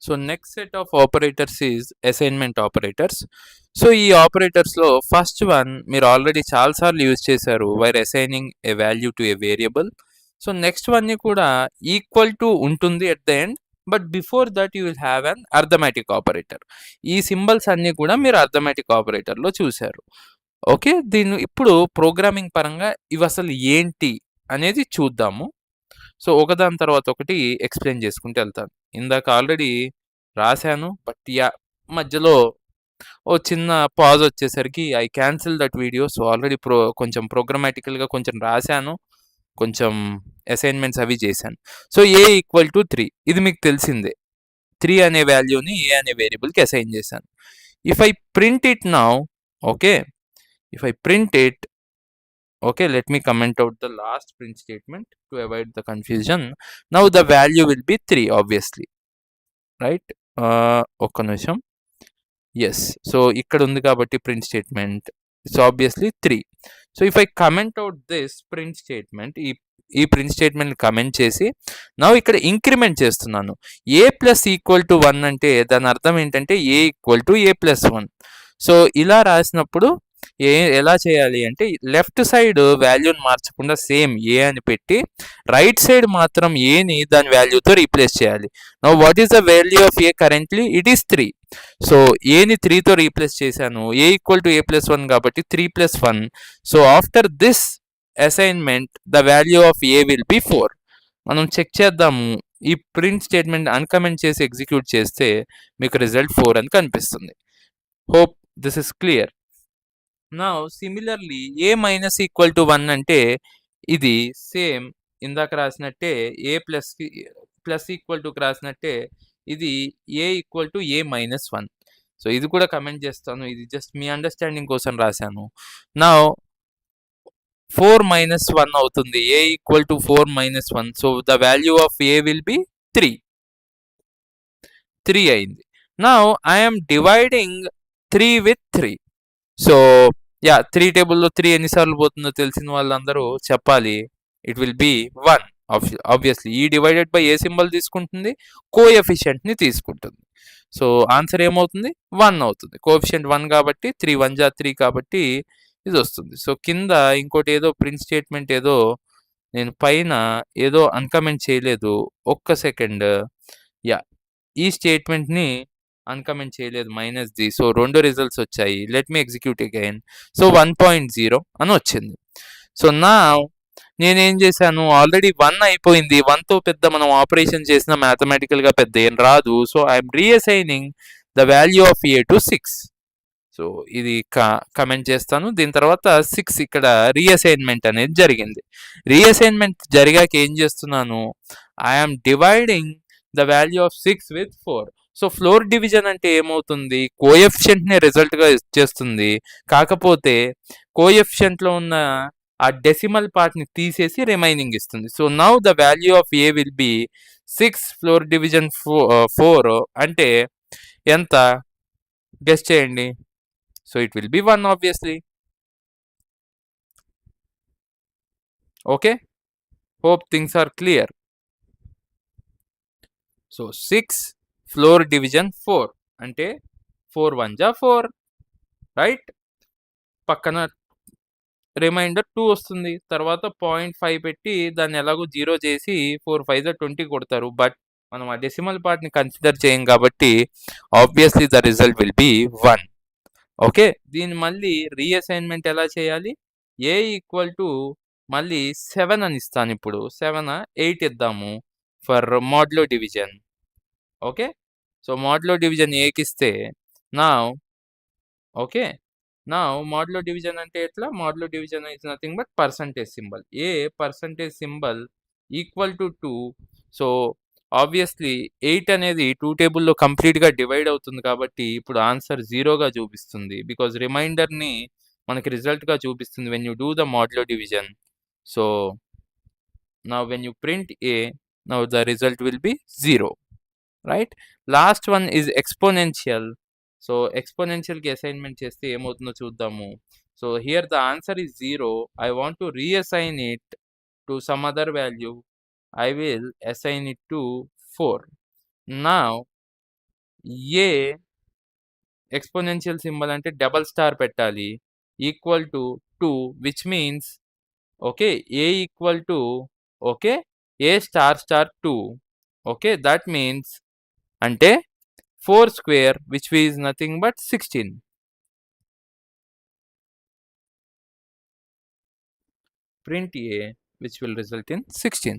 So next set of operators is assignment operators. So ఈ ఆపరేటర్స్లో first one మీరు already చాలాసార్లు use చేశారు, wire assigning A value to A variable. So next వన్ని కూడా equal to ఉంటుంది at the end, but before that you will have an arithmetic operator. ఈ symbols అన్నీ కూడా మీరు అర్థమెటిక్ ఆపరేటర్లో చూశారు. ఓకే, దీన్ని ఇప్పుడు ప్రోగ్రామింగ్ పరంగా ఇవి అసలు ఏంటి అనేది చూద్దాము. సో ఒకదాని తర్వాత ఒకటి ఎక్స్ప్లెయిన్ చేసుకుంటూ వెళ్తాను. ఇందాక ఆల్రెడీ రాశాను, బట్ మధ్యలో ఓ చిన్న పాజ్ వచ్చేసరికి I cancel that video. So already కొంచెం ప్రోగ్రామాటికల్గా కొంచెం రాశాను, కొంచెం అసైన్మెంట్స్ అవి చేశాను. సో ఏ ఈక్వల్ టు 3, ఇది మీకు తెలిసిందే. 3 అనే వాల్యూని ఏ అనే వేరియబుల్కి అసైన్ చేశాను. If I print it now, okay, if I print it, okay, let me comment out the last print statement to avoid the confusion. Now the value will be 3, obviously, right? ఒక్క నిమిషం. Yes, so ఇక్కడ ఉంది కాబట్టి print statement, it's obviously 3. So if I comment out this print statement, ఈ print statement comment చేసి నా ఇక్కడ increment చేస్తున్నాను. ఏ ప్లస్ ఈక్వల్ టు 1 అంటే దాని అర్థం ఏంటంటే A equal to A plus 1. So ఇలా రాసినప్పుడు ఎలా చేయాలి అంటే లెఫ్ట్ సైడ్ వాల్యూని మార్చకుండా సేమ్ ఏ అని పెట్టి రైట్ సైడ్ మాత్రం ఏని దాని వాల్యూతో రీప్లేస్ చేయాలి. Now what is the value of A currently? It is 3. So ఏని 3తో రీప్లేస్ చేశాను, ఏ ఈక్వల్ టు ఏ ప్లస్ 1 కాబట్టి 3 + 1. So after this assignment the value of A will B 4. మనం చెక్ చేద్దాము. ఈ ప్రింట్ స్టేట్మెంట్ అన్కమెంట్ చేసి execute చేస్తే మీకు result 4 అని కనిపిస్తుంది. Hope this is clear. Now similarly A minus equal to 1 అంటే ఇది సేమ్ ఇందాక రాసినట్టే ఏ ప్లస్ ఈక్వల్ టు రాసినట్టే ఇది A equal to A minus 1. So ఇది కూడా కమెంట్ చేస్తాను, ఇది జస్ట్ మీ అండర్స్టాండింగ్ కోసం రాశాను. నా 4 మైనస్ 1 అవుతుంది, A equal to 4 minus 1. So the value of A will be 3 అయింది. Now I'm dividing 3 with 3. So 3 టేబుల్లో 3 ఎన్నిసార్లు పోతుందో తెలిసిన వాళ్ళందరూ చెప్పాలి. It will be 1. ఆబ్వియస్లీ ఈ డివైడెడ్ బై ఏ సింబల్ తీసుకుంటుంది, కోఎఫిషియంట్ని తీసుకుంటుంది. సో ఆన్సర్ ఏమవుతుంది? 1 అవుతుంది. కోఎఫిషియంట్ 1 కాబట్టి 3 1 = 3 కాబట్టి ఇది వస్తుంది. సో కింద ఇంకోటి ఏదో ప్రింట్ స్టేట్మెంట్ ఏదో నేను పైన ఏదో అన్కమెంట్ చేయలేదు, ఒక్క సెకండ్. ఈ స్టేట్మెంట్ని అన్కమెంట్ చేయలేదు -ది. సో 2 రిజల్ట్స్ వచ్చాయి. Let me execute again. So 1.0 అని వచ్చింది. సో నా నేనేం చేశాను, ఆల్రెడీ 1 అయిపోయింది. 1తో పెద్ద మనం ఆపరేషన్ చేసిన మ్యాథమెటికల్గా పెద్ద ఏం రాదు. So I'm reassigning the value of A to 6. So ఇది కమెంట్ చేస్తాను. దీని తర్వాత 6 ఇక్కడ రీఅసైన్మెంట్ అనేది జరిగింది. రీఅసైన్మెంట్ జరిగాక ఏం చేస్తున్నాను, I'm dividing the value of 6 with 4. So floor division అంటే ఏమవుతుంది, కోఎఫిషియంట్ని రిజల్ట్గా ఇచ్చేస్తుంది, కాకపోతే కోఎఫిషియంట్లో ఉన్న ఆ డెసిమల్ పార్ట్ని తీసేసి రిమైనింగ్ ఇస్తుంది. So now the value of A will be 6 floor division 4 అంటే ఎంత గెస్ చేయండి. So it will be 1 obviously. Okay, hope things are clear. So 6 floor division 4 అంటే 4 1 = 4, రైట్? పక్కన రిమైండర్ 2 వస్తుంది. తర్వాత 0.5 పెట్టి దాన్ని ఎలాగో 0 చేసి 4 5 = 20 కొడతారు. బట్ మనం ఆ డెసిమల్ పార్ట్ని కన్సిడర్ చేయం కాబట్టి obviously the result will be 1. Okay, దీన్ని మళ్ళీ రీఅసైన్మెంట్ ఎలా చేయాలి, ఏ ఈక్వల్ టు మళ్ళీ 7 అని ఇస్తాను. ఇప్పుడు 7 8 ఇద్దాము ఫర్ మోడ్లో డివిజన్. ఓకే, సో మోడ్లో డివిజన్ ఏకి ఇస్తే నా ఓకే, నా మోడ్లో డివిజన్ అంటే ఎట్లా, మోడ్లో division is nothing but percentage symbol. A percentage symbol equal to 2. So obviously 8 అనేది 2 టేబుల్లో కంప్లీట్గా డివైడ్ అవుతుంది కాబట్టి ఇప్పుడు ఆన్సర్ 0గా చూపిస్తుంది, బికాజ్ రిమైండర్ని మనకి రిజల్ట్గా చూపిస్తుంది వెన్ యూ డూ ద మోడ్లో డివిజన్. సో నా when you print A, now the result will be 0, right? Last one is exponential. So ఎక్స్పోనెన్షియల్కి అసైన్మెంట్ చేస్తే ఏమవుతుందో చూద్దాము. So here the answer is 0. I want to reassign it to some other value. I will assign it to 4. Now A exponential symbol అంటే double star పెట్టాలి equal to 2 which means okay A equal to okay A star star 2 okay that means అంటే 4 square which is nothing but 16 print a which will result in 16.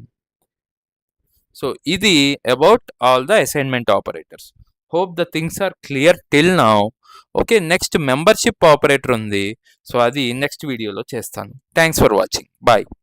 So ఇది about all the assignment operators. Hope the things are clear till now. Okay next membership operator ఉంది so అది next వీడియోలో చేస్తాను thanks for watching bye